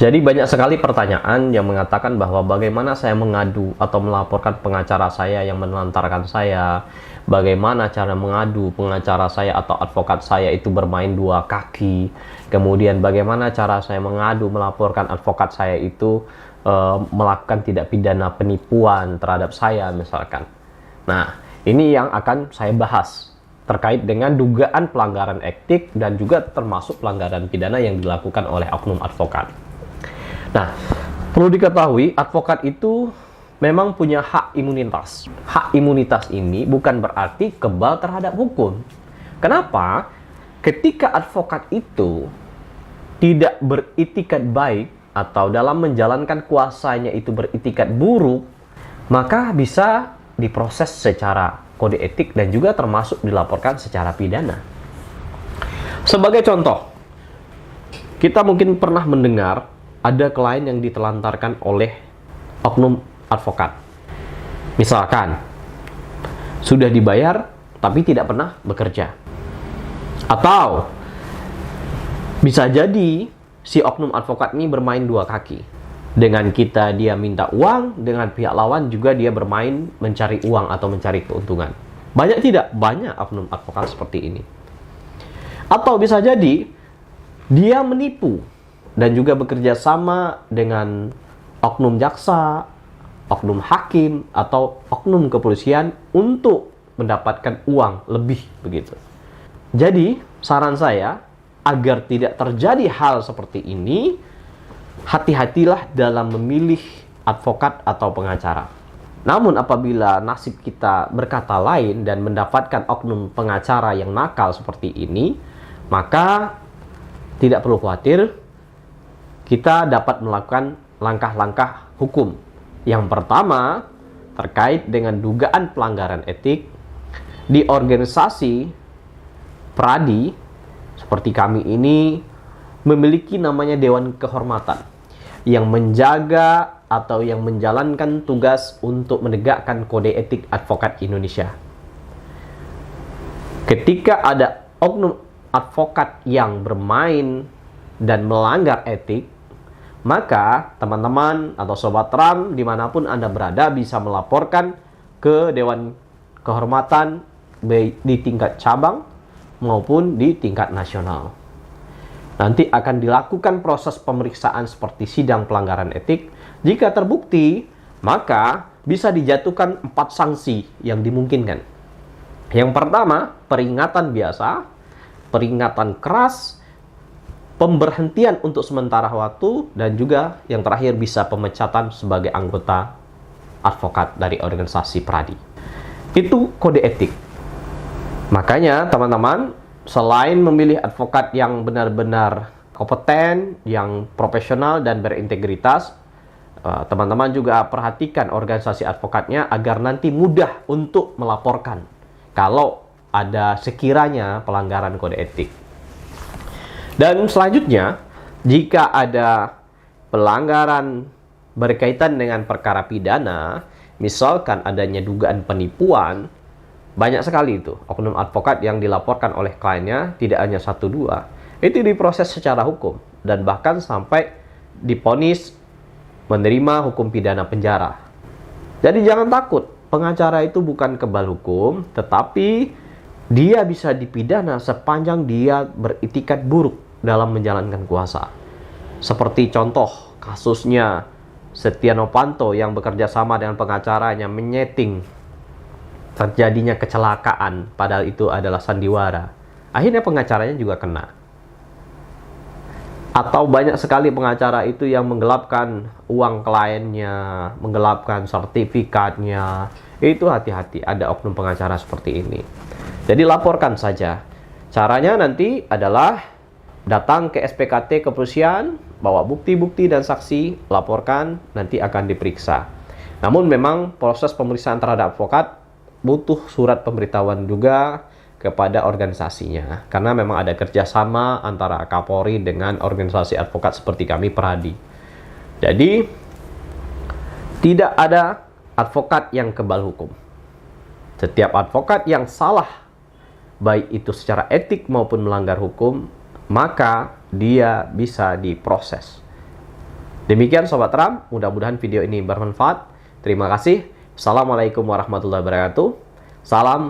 Jadi banyak sekali pertanyaan yang mengatakan bahwa bagaimana saya mengadu atau melaporkan pengacara saya yang menelantarkan saya, bagaimana cara mengadu pengacara saya atau advokat saya itu bermain dua kaki, kemudian bagaimana cara saya mengadu melaporkan advokat saya itu melakukan tindak pidana penipuan terhadap saya misalkan. Nah, ini yang akan saya bahas terkait dengan dugaan pelanggaran etik dan juga termasuk pelanggaran pidana yang dilakukan oleh oknum advokat. Nah, perlu diketahui advokat itu memang punya hak imunitas. Hak imunitas ini bukan berarti kebal terhadap hukum. Kenapa? Ketika advokat itu tidak beritikat baik atau dalam menjalankan kuasanya itu beritikat buruk, maka bisa diproses secara kode etik dan juga termasuk dilaporkan secara pidana. Sebagai contoh, kita mungkin pernah mendengar ada klien yang ditelantarkan oleh oknum advokat. Misalkan, sudah dibayar tapi tidak pernah bekerja. Atau, bisa jadi si oknum advokat ini bermain dua kaki. Dengan kita dia minta uang, dengan pihak lawan juga dia bermain mencari uang atau mencari keuntungan. Banyak tidak? Banyak oknum advokat seperti ini. Atau bisa jadi dia menipu dan juga bekerja sama dengan oknum jaksa, oknum hakim, atau oknum kepolisian untuk mendapatkan uang lebih begitu. Jadi, saran saya, agar tidak terjadi hal seperti ini, hati-hatilah dalam memilih advokat atau pengacara. Namun apabila nasib kita berkata lain dan mendapatkan oknum pengacara yang nakal seperti ini, maka tidak perlu khawatir, kita dapat melakukan langkah-langkah hukum. Yang pertama, terkait dengan dugaan pelanggaran etik di organisasi Pradi, seperti kami ini, memiliki namanya Dewan Kehormatan, yang menjaga atau yang menjalankan tugas untuk menegakkan kode etik advokat Indonesia. Ketika ada oknum advokat yang bermain dan melanggar etik, maka teman-teman atau Sobat Ram dimanapun Anda berada bisa melaporkan ke Dewan Kehormatan baik di tingkat cabang maupun di tingkat nasional. Nanti akan dilakukan proses pemeriksaan seperti sidang pelanggaran etik. Jika terbukti, maka bisa dijatuhkan 4 sanksi yang dimungkinkan. Yang pertama, peringatan biasa, peringatan keras, pemberhentian untuk sementara waktu, dan juga yang terakhir bisa pemecatan sebagai anggota advokat dari organisasi Pradi. Itu kode etik. Makanya teman-teman, selain memilih advokat yang benar-benar kompeten, yang profesional dan berintegritas, teman-teman juga perhatikan organisasi advokatnya agar nanti mudah untuk melaporkan kalau ada sekiranya pelanggaran kode etik. Dan selanjutnya, jika ada pelanggaran berkaitan dengan perkara pidana, misalkan adanya dugaan penipuan, banyak sekali itu oknum advokat yang dilaporkan oleh kliennya, tidak hanya 1-2. Itu diproses secara hukum dan bahkan sampai divonis menerima hukum pidana penjara. Jadi jangan takut, pengacara itu bukan kebal hukum, tetapi dia bisa dipidana sepanjang dia beritikat buruk dalam menjalankan kuasa. Seperti contoh kasusnya Setia Novanto yang bekerja sama dengan pengacaranya menyeting terjadinya kecelakaan, padahal itu adalah sandiwara. Akhirnya pengacaranya juga kena. Atau banyak sekali pengacara itu yang menggelapkan uang kliennya, menggelapkan sertifikatnya. Itu hati-hati, ada oknum pengacara seperti ini. Jadi laporkan saja. Caranya nanti adalah datang ke SPKT kepolisian, bawa bukti-bukti dan saksi, laporkan, nanti akan diperiksa. Namun memang proses pemeriksaan terhadap advokat butuh surat pemberitahuan juga kepada organisasinya, karena memang ada kerjasama antara Kapolri dengan organisasi advokat seperti kami Pradi. Jadi tidak ada advokat yang kebal hukum. Setiap advokat yang salah, baik itu secara etik maupun melanggar hukum, maka dia bisa diproses. Demikian Sobat Ram, mudah-mudahan video ini bermanfaat. Terima kasih. Assalamualaikum warahmatullahi wabarakatuh. Salam